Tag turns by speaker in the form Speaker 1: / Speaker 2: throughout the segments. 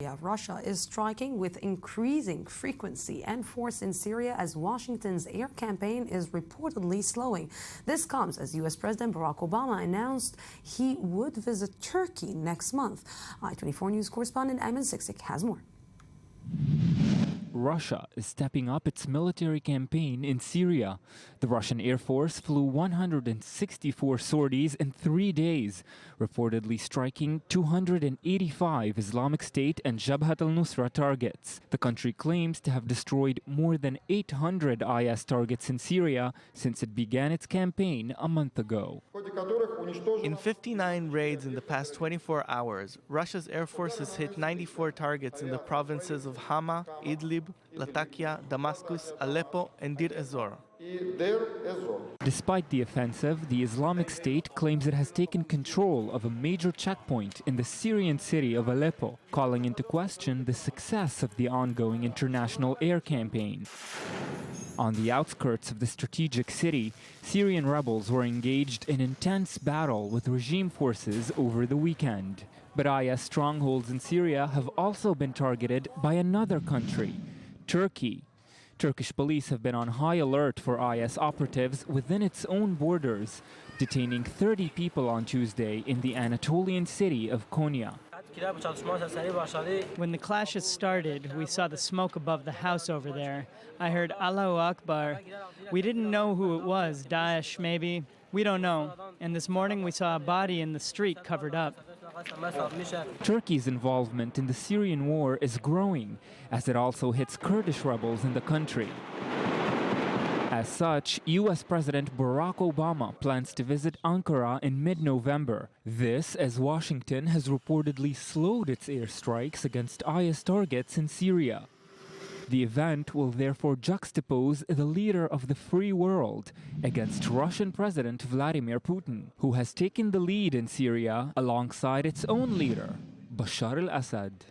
Speaker 1: Syria. Russia is striking with increasing frequency and force in Syria as Washington's air campaign is reportedly slowing. This comes as U.S. President Barack Obama announced he would visit Turkey next month. I-24 News correspondent Ayman Siksik has more.
Speaker 2: Russia is stepping up its military campaign in Syria. The Russian Air Force flew 164 sorties in 3 days, reportedly striking 285 Islamic State and Jabhat al-Nusra targets. The country claims to have destroyed more than 800 IS targets in Syria since it began its campaign a month ago.
Speaker 3: In 59 raids in the past 24 hours, Russia's Air Force has hit 94 targets in the provinces of Hama, Idlib, Latakia, Damascus, Aleppo, and Dir ez-Zor.
Speaker 2: Despite the offensive, the Islamic State claims it has taken control of a major checkpoint in the Syrian city of Aleppo, calling into question the success of the ongoing international air campaign. On the outskirts of the strategic city, Syrian rebels were engaged in intense battle with regime forces over the weekend. But IS strongholds in Syria have also been targeted by another country, Turkey. Turkish police have been on high alert for IS operatives within its own borders, detaining 30 people on Tuesday in the Anatolian city of Konya.
Speaker 4: When the clashes started, we saw the smoke above the house over there. I heard Allahu Akbar. We didn't know who it was, Daesh maybe. We don't know. And this morning we saw a body in the street covered up.
Speaker 2: Turkey's involvement in the Syrian war is growing as it also hits Kurdish rebels in the country. As such, U.S. President Barack Obama plans to visit Ankara in mid-November. This as Washington has reportedly slowed its airstrikes against IS targets in Syria. The event will therefore juxtapose the leader of the free world against Russian President Vladimir Putin, who has taken the lead in Syria alongside its own leader, Bashar al-Assad.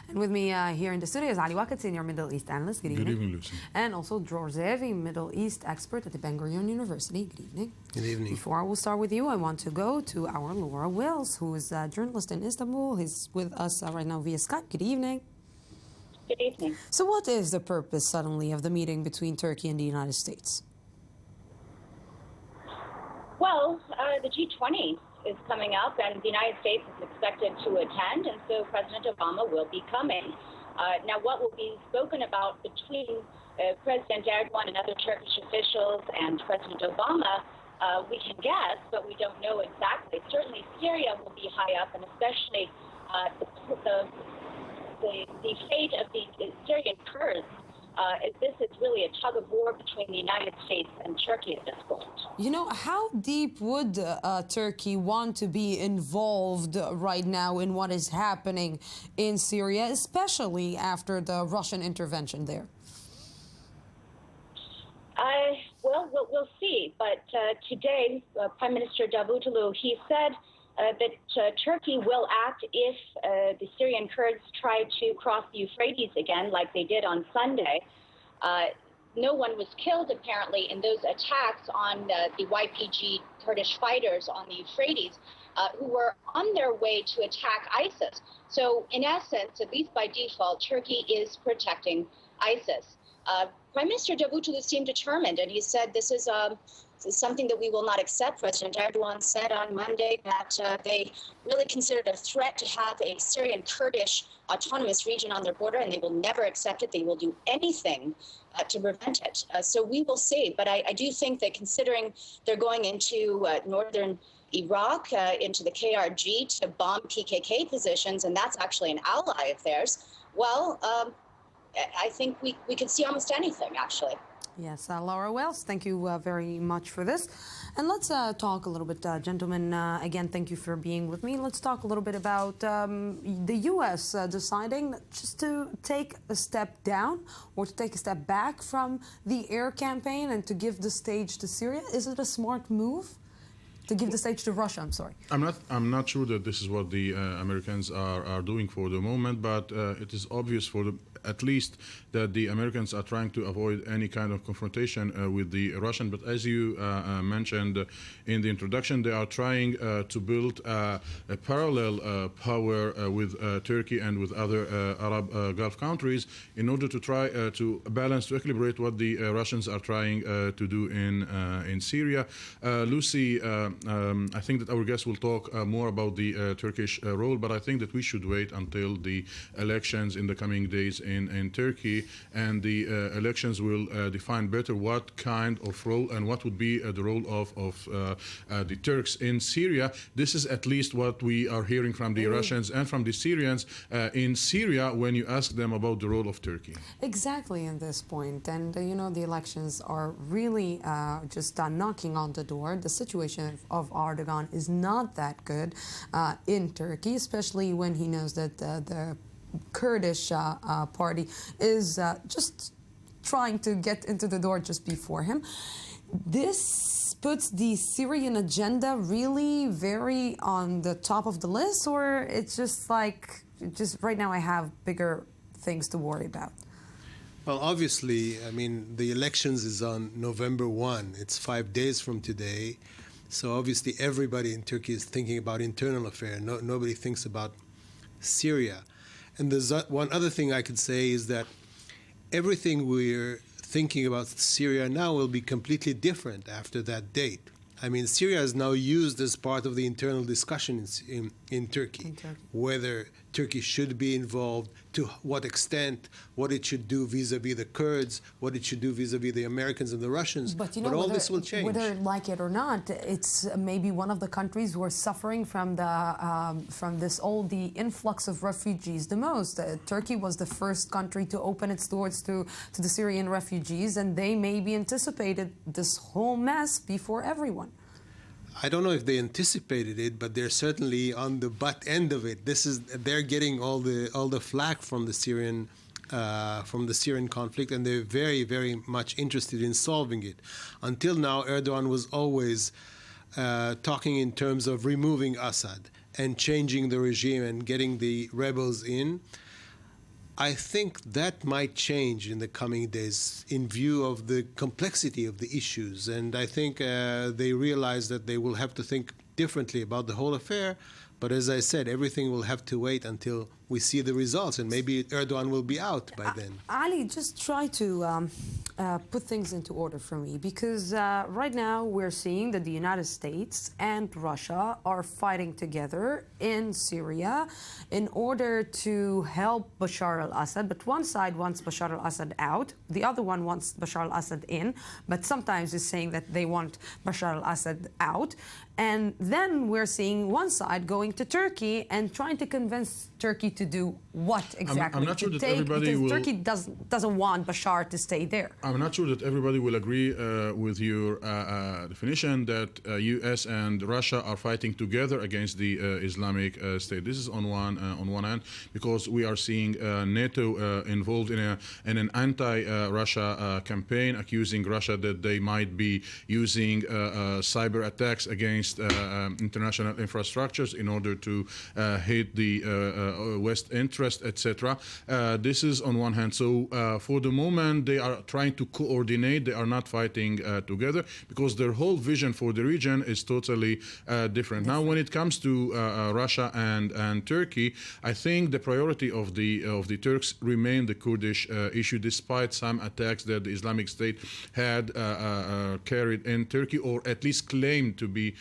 Speaker 1: And with me here in the studio is Ali Waqt, Senior Middle East Analyst. Good evening.
Speaker 5: Good evening, Lucy.
Speaker 1: And also Dror, Zeevi, Middle East Expert at the Ben Gurion University. Good evening.
Speaker 5: Good evening.
Speaker 1: Before I will start with you, I want to go to our Laura Wills, who is a journalist in Istanbul. He's with us right now via Skype. Good evening.
Speaker 6: Good evening.
Speaker 1: So what is the purpose suddenly of the meeting between Turkey and the United States?
Speaker 6: Well, the G20 is coming up, and the United States is expected to attend, and so President Obama will be coming. Now, what will be spoken about between President Erdogan and other Turkish officials and President Obama, we can guess, but we don't know exactly. Certainly, Syria will be high up, and especially the fate of the Syrian Kurds. This is really a tug of war between the United States and Turkey at this point.
Speaker 1: You know, how deep would Turkey want to be involved right now in what is happening in Syria, especially after the Russian intervention there?
Speaker 6: Well, we'll see. But today, Prime Minister Davutoglu, he said that Turkey will act if the Syrian Kurds try to cross the Euphrates again, like they did on Sunday. No one was killed, apparently, in those attacks on the YPG Kurdish fighters on the Euphrates, who were on their way to attack ISIS. So, in essence, at least by default, Turkey is protecting ISIS. Prime Minister Davutoglu seemed determined, and he said this is something that we will not accept. President Erdogan said on Monday that they really considered a threat to have a Syrian Kurdish autonomous region on their border, and they will never accept it. They will do anything to prevent it. So we will see. But I do think that considering they're going into northern Iraq, into the KRG to bomb PKK positions, and that's actually an ally of theirs, well, I think we could see almost anything, actually.
Speaker 1: Yes, Laura Wells, thank you very much for this. And let's talk a little bit, gentlemen. Again, thank you for being with me. Let's talk a little bit about the U.S. Deciding just to take a step down or to take a step back from the air campaign and to give the stage to Syria. Is it a smart move? to give the stage to Russia. I'm sorry.
Speaker 5: I'm not sure that this is what the Americans are doing for the moment, but it is obvious at least that the Americans are trying to avoid any kind of confrontation with the Russian. But as you mentioned in the introduction, they are trying to build a parallel power with Turkey and with other Arab Gulf countries in order to try to balance, to equilibrate what the Russians are trying to do in Syria. Lucy, I think that our guest will talk more about the Turkish role, but I think that we should wait until the elections in the coming days in Turkey, and the elections will define better what kind of role and what would be the role of the Turks in Syria. This is at least what we are hearing from the Russians and from the Syrians in Syria when you ask them about the role of Turkey.
Speaker 1: Exactly in this point. And, you know, the elections are really just knocking on the door. The situation of Erdogan is not that good in Turkey, especially when he knows that the Kurdish party is just trying to get into the door just before him. This puts the Syrian agenda really very on the top of the list, or it's just like, just right now I have bigger things to worry about?
Speaker 7: Well, obviously, I mean, the elections is on November 1. It's 5 days from today. So obviously everybody in Turkey is thinking about internal affairs. Nobody thinks about Syria. And there's one other thing I could say is that everything we're thinking about Syria now will be completely different after that date. I mean, Syria is now used as part of the internal discussion in Turkey, whether Turkey should be involved, to what extent, what it should do vis-a-vis the Kurds, what it should do vis-a-vis the Americans and the Russians.
Speaker 1: But, you know,
Speaker 7: all this will change.
Speaker 1: Whether like it or not, it's maybe one of the countries who are suffering from the influx of refugees the most. Turkey was the first country to open its doors to the Syrian refugees, and they maybe anticipated this whole mess before everyone.
Speaker 7: I don't know if they anticipated it, but they're certainly on the butt end of it. They're getting all the flack from the Syrian conflict, and they're very, very much interested in solving it. Until now, Erdogan was always talking in terms of removing Assad and changing the regime and getting the rebels in. I think that might change in the coming days in view of the complexity of the issues. And I think they realize that they will have to think differently about the whole affair. But as I said, everything will have to wait until we see the results, and maybe Erdogan will be out by then.
Speaker 1: Ali, just try to put things into order for me, because right now we're seeing that the United States and Russia are fighting together in Syria in order to help Bashar al-Assad. But one side wants Bashar al-Assad out, the other one wants Bashar al-Assad in, but sometimes is saying that they want Bashar al-Assad out. And then we're seeing one side going to Turkey and trying to convince Turkey to do what exactly?
Speaker 5: I'm not sure that everybody will...
Speaker 1: Turkey doesn't want Bashar to stay there.
Speaker 5: I'm not sure that everybody will agree with your definition that U.S. and Russia are fighting together against the Islamic State. This is on one hand, because we are seeing NATO involved in an anti-Russia campaign, accusing Russia that they might be using cyber attacks against international infrastructures in order to hit the West interest, etc. This is on one hand. So for the moment, they are trying to coordinate. They are not fighting together, because their whole vision for the region is totally different. Now, when it comes to Russia and Turkey, I think the priority of the Turks remain the Kurdish issue, despite some attacks that the Islamic State had carried in Turkey, or at least claimed to be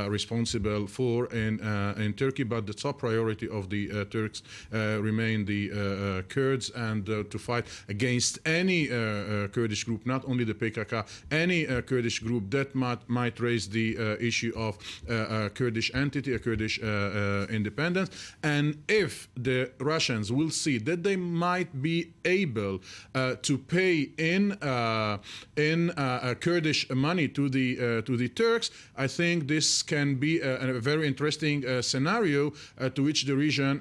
Speaker 5: responsible for in Turkey. But the top priority of the Turks remain the Kurds, and to fight against any Kurdish group, not only the PKK, any Kurdish group that might raise the issue of a Kurdish entity, a Kurdish independence. And if the Russians will see that they might be able to pay in Kurdish money to the Turks, I think this can be a very interesting scenario to which the region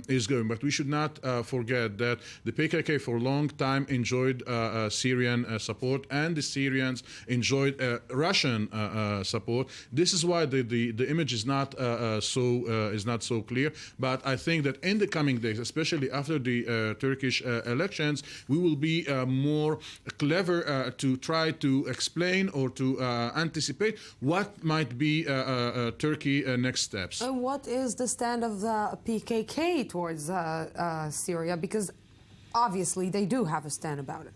Speaker 5: is going. But we should not forget that the PKK for a long time enjoyed Syrian support, and the Syrians enjoyed Russian support. This is why the image is not so clear. But I think that in the coming days, especially after the Turkish elections, we will be more clever to try to explain or to anticipate what might be Turkey next steps.
Speaker 1: What is the stand of the PKK towards Syria? Because obviously they do have a stand about it.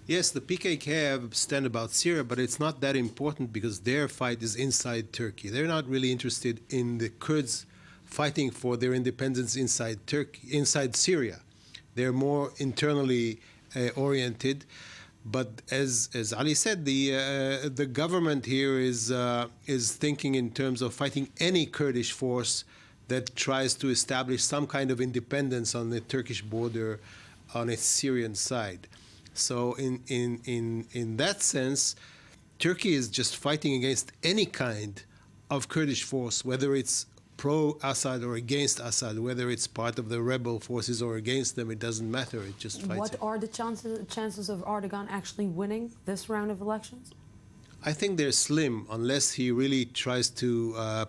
Speaker 7: Yes, the PKK have a stand about Syria, but it's not that important because their fight is inside Turkey. They're not really interested in the Kurds fighting for their independence inside Turkey, inside Syria. They're more internally oriented. But as Ali said, the government here is thinking in terms of fighting any Kurdish force that tries to establish some kind of independence on the Turkish border on its Syrian side. So in that sense, Turkey is just fighting against any kind of Kurdish force, whether it's pro-Assad or against Assad, whether it's part of the rebel forces or against them, it doesn't matter. It just fights.
Speaker 1: What are the chances of Erdogan actually winning this round of elections?
Speaker 7: I think they're slim unless he really tries to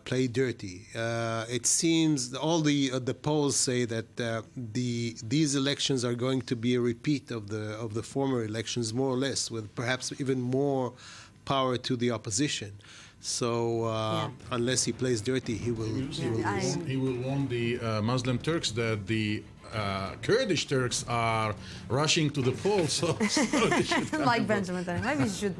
Speaker 7: play dirty. It seems all the polls say that these elections are going to be a repeat of the former elections, more or less, with perhaps even more power to the opposition. So unless he plays dirty, he will
Speaker 5: warn the Muslim Turks that the Kurdish Turks are rushing to the polls. So
Speaker 1: like Benjamin Netanyahu. Maybe you should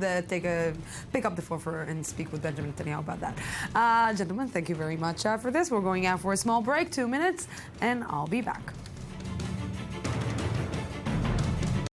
Speaker 1: pick up the phone and speak with Benjamin Netanyahu about that. Gentlemen, thank you very much for this. We're going out for a small break, 2 minutes, and I'll be back.